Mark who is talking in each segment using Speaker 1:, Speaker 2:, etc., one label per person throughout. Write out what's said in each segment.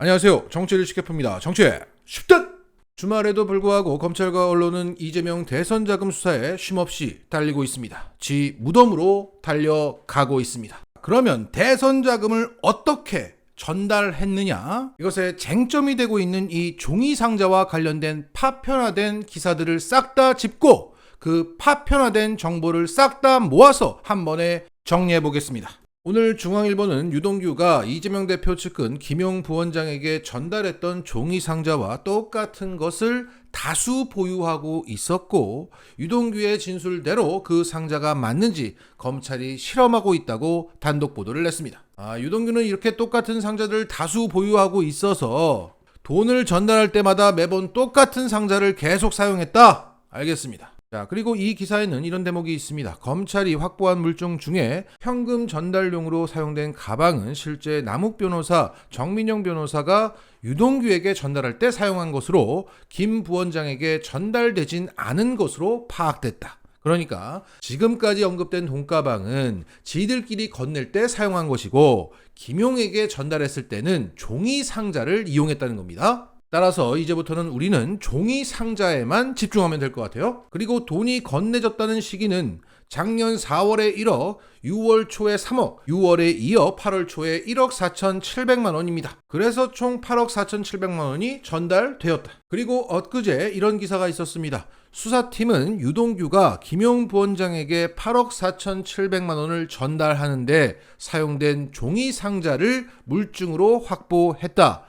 Speaker 1: 안녕하세요. 정치를 쉽게 풉니다. 정치의 쉽듯! 주말에도 불구하고 검찰과 언론은 이재명 대선 자금 수사에 쉼없이 달리고 있습니다. 지 무덤으로 달려가고 있습니다. 그러면 대선 자금을 어떻게 전달했느냐? 이것에 쟁점이 되고 있는 이 종이 상자와 관련된 파편화된 기사들을 싹 다 짚고 그 파편화된 정보를 싹 다 모아서 한 번에 정리해 보겠습니다. 오늘 중앙일보는 유동규가 이재명 대표 측근 김용 부원장에게 전달했던 종이 상자와 똑같은 것을 다수 보유하고 있었고 유동규의 진술대로 그 상자가 맞는지 검찰이 실험하고 있다고 단독 보도를 냈습니다. 유동규는 이렇게 똑같은 상자들을 다수 보유하고 있어서 돈을 전달할 때마다 매번 똑같은 상자를 계속 사용했다. 알겠습니다. 자, 그리고 이 기사에는 이런 대목이 있습니다. 검찰이 확보한 물증 중에 현금 전달용으로 사용된 가방은 실제 남욱 변호사, 정민영 변호사가 유동규에게 전달할 때 사용한 것으로 김 부원장에게 전달되진 않은 것으로 파악됐다. 그러니까 지금까지 언급된 돈가방은 지들끼리 건넬 때 사용한 것이고 김용에게 전달했을 때는 종이 상자를 이용했다는 겁니다. 따라서 이제부터는 우리는 종이 상자에만 집중하면 될 것 같아요. 그리고 돈이 건네졌다는 시기는 작년 4월에 1억, 6월 초에 3억, 6월에 이어 8월 초에 1억 4,700만 원입니다. 그래서 총 8억 4,700만 원이 전달되었다. 그리고 엊그제 이런 기사가 있었습니다. 수사팀은 유동규가 김용 부원장에게 8억 4,700만 원을 전달하는데 사용된 종이 상자를 물증으로 확보했다.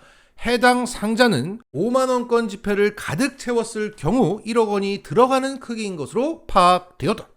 Speaker 1: 해당 상자는 5만원권 지폐를 가득 채웠을 경우 1억 원이 들어가는 크기인 것으로 파악되었다.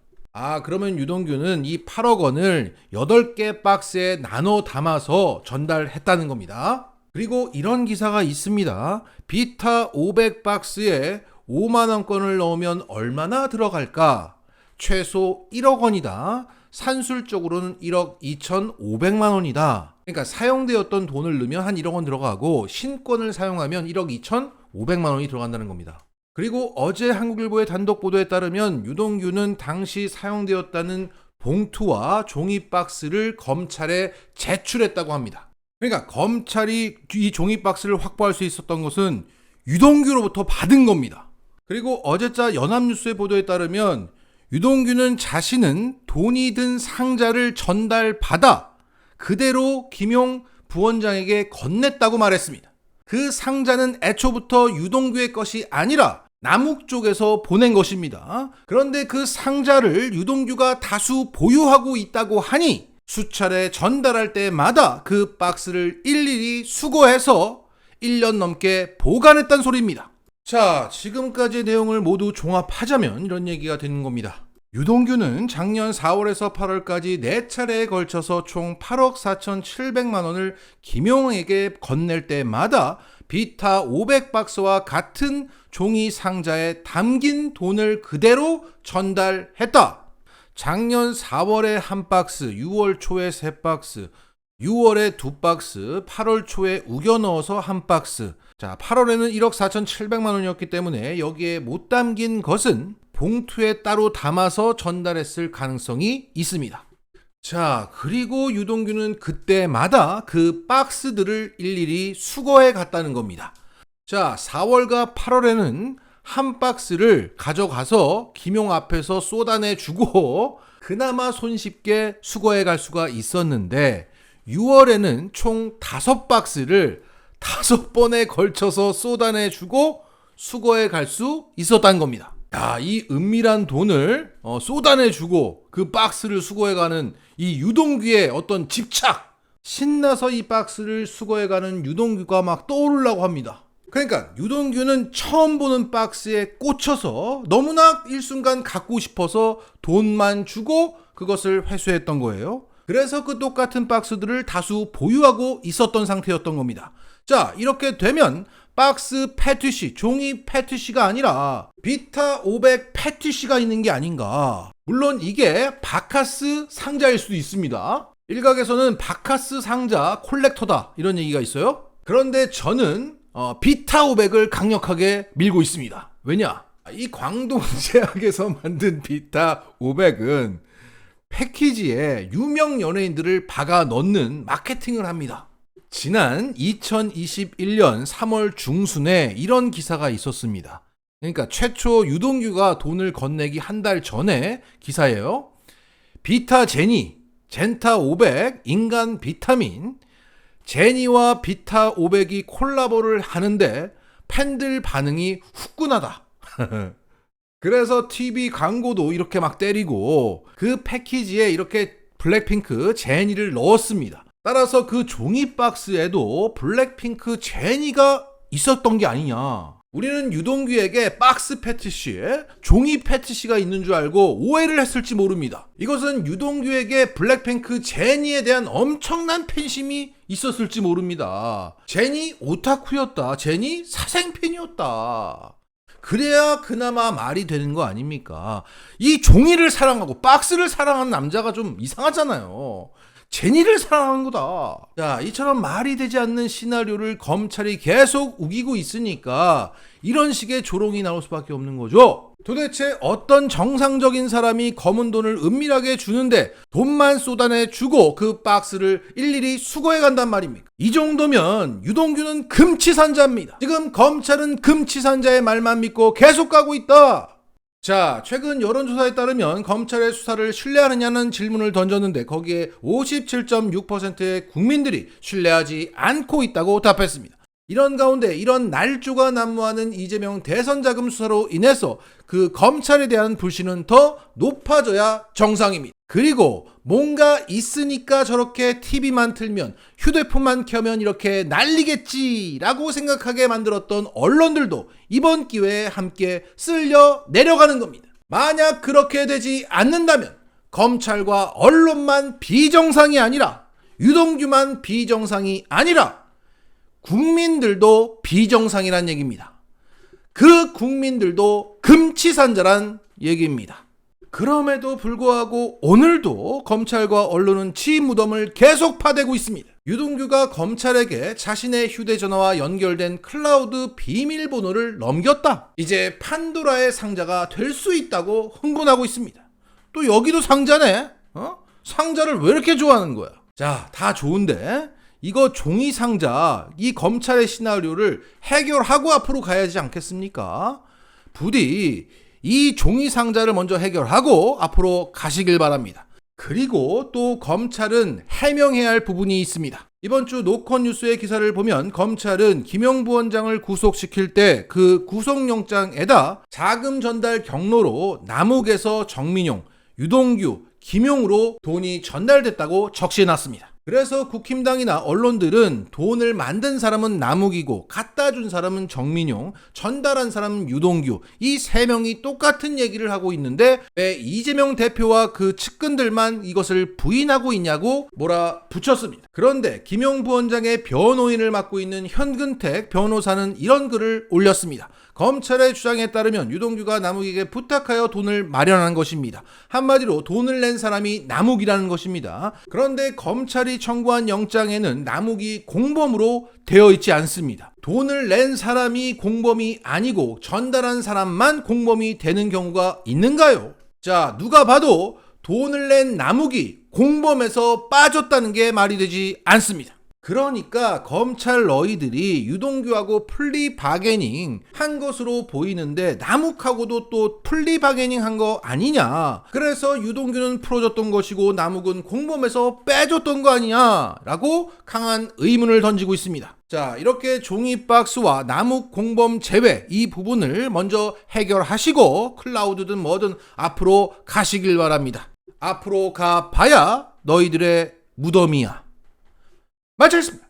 Speaker 1: 그러면 유동규는 이 8억 원을 8개 박스에 나눠 담아서 전달했다는 겁니다. 그리고 이런 기사가 있습니다. 비타 500박스에 5만원권을 넣으면 얼마나 들어갈까? 최소 1억 원이다. 산술적으로는 1억 2,500만 원이다. 그러니까 사용되었던 돈을 넣으면 한 1억 원 들어가고 신권을 사용하면 1억 2,500만 원이 들어간다는 겁니다. 그리고 어제 한국일보의 단독 보도에 따르면 유동규는 당시 사용되었다는 봉투와 종이 박스를 검찰에 제출했다고 합니다. 그러니까 검찰이 이 종이 박스를 확보할 수 있었던 것은 유동규로부터 받은 겁니다. 그리고 어제자 연합뉴스의 보도에 따르면 유동규는 자신은 돈이 든 상자를 전달받아 그대로 김용 부원장에게 건넸다고 말했습니다. 그 상자는 애초부터 유동규의 것이 아니라 남욱 쪽에서 보낸 것입니다. 그런데 그 상자를 유동규가 다수 보유하고 있다고 하니 수차례 전달할 때마다 그 박스를 일일이 수거해서 1년 넘게 보관했단 소리입니다. 자, 지금까지의 내용을 모두 종합하자면 이런 얘기가 되는 겁니다. 유동규는 작년 4월에서 8월까지 4차례에 걸쳐서 총 8억 4,700만 원을 김용에게 건넬 때마다 비타 500박스와 같은 종이 상자에 담긴 돈을 그대로 전달했다. 작년 4월에 한 박스, 6월 초에 3박스, 6월에 2박스, 8월 초에 우겨 넣어서 한 박스. 자, 8월에는 1억 4,700만 원이었기 때문에 여기에 못 담긴 것은 봉투에 따로 담아서 전달했을 가능성이 있습니다. 자, 그리고 유동규는 그때마다 그 박스들을 일일이 수거해 갔다는 겁니다. 자, 4월과 8월에는 한 박스를 가져가서 김용 앞에서 쏟아내주고 그나마 손쉽게 수거해 갈 수가 있었는데 6월에는 총 5박스를 5번에 걸쳐서 쏟아내주고 수거해 갈 수 있었다는 겁니다. 야, 이 은밀한 돈을 쏟아내주고 그 박스를 수거해가는 이 유동규의 어떤 집착, 신나서 이 박스를 수거해가는 유동규가 막 떠오르려고 합니다. 그러니까 유동규는 처음 보는 박스에 꽂혀서 너무나 일순간 갖고 싶어서 돈만 주고 그것을 회수했던 거예요. 그래서 그 똑같은 박스들을 다수 보유하고 있었던 상태였던 겁니다. 자, 이렇게 되면 박스 패티시, 종이 패티시가 아니라 비타 500 패티시가 있는 게 아닌가. 물론 이게 바카스 상자일 수도 있습니다. 일각에서는 바카스 상자 콜렉터다 이런 얘기가 있어요. 그런데 저는 비타 500을 강력하게 밀고 있습니다. 왜냐? 이 광동제약에서 만든 비타 500은 패키지에 유명 연예인들을 박아 넣는 마케팅을 합니다. 지난 2021년 3월 중순에 이런 기사가 있었습니다. 그러니까 최초 유동규가 돈을 건네기 한 달 전에 기사예요. 비타 제니, 젠타 500, 인간 비타민, 제니와 비타 500이 콜라보를 하는데 팬들 반응이 후끈하다. 그래서 TV 광고도 이렇게 막 때리고 그 패키지에 이렇게 블랙핑크 제니를 넣었습니다. 따라서 그 종이 박스에도 블랙핑크 제니가 있었던 게 아니냐. 우리는 유동규에게 박스 패티시에 종이 패티시가 있는 줄 알고 오해를 했을지 모릅니다. 이것은 유동규에게 블랙핑크 제니에 대한 엄청난 팬심이 있었을지 모릅니다. 제니 오타쿠였다. 제니 사생팬이었다. 그래야 그나마 말이 되는 거 아닙니까? 이 종이를 사랑하고 박스를 사랑하는 남자가 좀 이상하잖아요. 제니를 사랑하는 거다. 자, 이처럼 말이 되지 않는 시나리오를 검찰이 계속 우기고 있으니까 이런 식의 조롱이 나올 수밖에 없는 거죠. 도대체 어떤 정상적인 사람이 검은 돈을 은밀하게 주는데 돈만 쏟아내주고 그 박스를 일일이 수거해 간단 말입니까? 이 정도면 유동규는 금치산자입니다. 지금 검찰은 금치산자의 말만 믿고 계속 가고 있다. 자, 최근 여론조사에 따르면 검찰의 수사를 신뢰하느냐는 질문을 던졌는데 거기에 57.6%의 국민들이 신뢰하지 않고 있다고 답했습니다. 이런 가운데 이런 날조가 난무하는 이재명 대선 자금 수사로 인해서 그 검찰에 대한 불신은 더 높아져야 정상입니다. 그리고 뭔가 있으니까 저렇게 TV만 틀면 휴대폰만 켜면 이렇게 난리겠지라고 생각하게 만들었던 언론들도 이번 기회에 함께 쓸려 내려가는 겁니다. 만약 그렇게 되지 않는다면 검찰과 언론만 비정상이 아니라 유동규만 비정상이 아니라 국민들도 비정상이란 얘기입니다. 그 국민들도 금치산자란 얘기입니다. 그럼에도 불구하고 오늘도 검찰과 언론은 지 무덤을 계속 파대고 있습니다. 유동규가 검찰에게 자신의 휴대전화와 연결된 클라우드 비밀번호를 넘겼다. 이제 판도라의 상자가 될 수 있다고 흥분하고 있습니다. 또 여기도 상자네? 상자를 왜 이렇게 좋아하는 거야? 자, 다 좋은데 이거 종이 상자, 이 검찰의 시나리오를 해결하고 앞으로 가야지 않겠습니까? 부디 이 종이 상자를 먼저 해결하고 앞으로 가시길 바랍니다. 그리고 또 검찰은 해명해야 할 부분이 있습니다. 이번 주 노컷 뉴스의 기사를 보면 검찰은 김용 부원장을 구속시킬 때 그 구속영장에다 자금 전달 경로로 남욱에서 정민용, 유동규, 김용으로 돈이 전달됐다고 적시해놨습니다. 그래서 국힘당이나 언론들은 돈을 만든 사람은 남욱이고 갖다 준 사람은 정민용, 전달한 사람은 유동규, 이 세 명이 똑같은 얘기를 하고 있는데 왜 이재명 대표와 그 측근들만 이것을 부인하고 있냐고 몰아붙였습니다. 그런데 김용 부원장의 변호인을 맡고 있는 현근택 변호사는 이런 글을 올렸습니다. 검찰의 주장에 따르면 유동규가 남욱에게 부탁하여 돈을 마련한 것입니다. 한마디로 돈을 낸 사람이 남욱이라는 것입니다. 그런데 검찰이 청구한 영장에는 남욱이 공범으로 되어 있지 않습니다. 돈을 낸 사람이 공범이 아니고 전달한 사람만 공범이 되는 경우가 있는가요? 자, 누가 봐도 돈을 낸 남욱이 공범에서 빠졌다는 게 말이 되지 않습니다. 그러니까 검찰 너희들이 유동규하고 플리 바게닝 한 것으로 보이는데 남욱하고도 또 플리 바게닝 한 거 아니냐. 그래서 유동규는 풀어줬던 것이고 남욱은 공범에서 빼줬던 거 아니냐 라고 강한 의문을 던지고 있습니다. 자, 이렇게 종이 박스와 남욱 공범 제외 이 부분을 먼저 해결하시고 클라우드든 뭐든 앞으로 가시길 바랍니다. 앞으로 가봐야 너희들의 무덤이야. 마쳤습니다.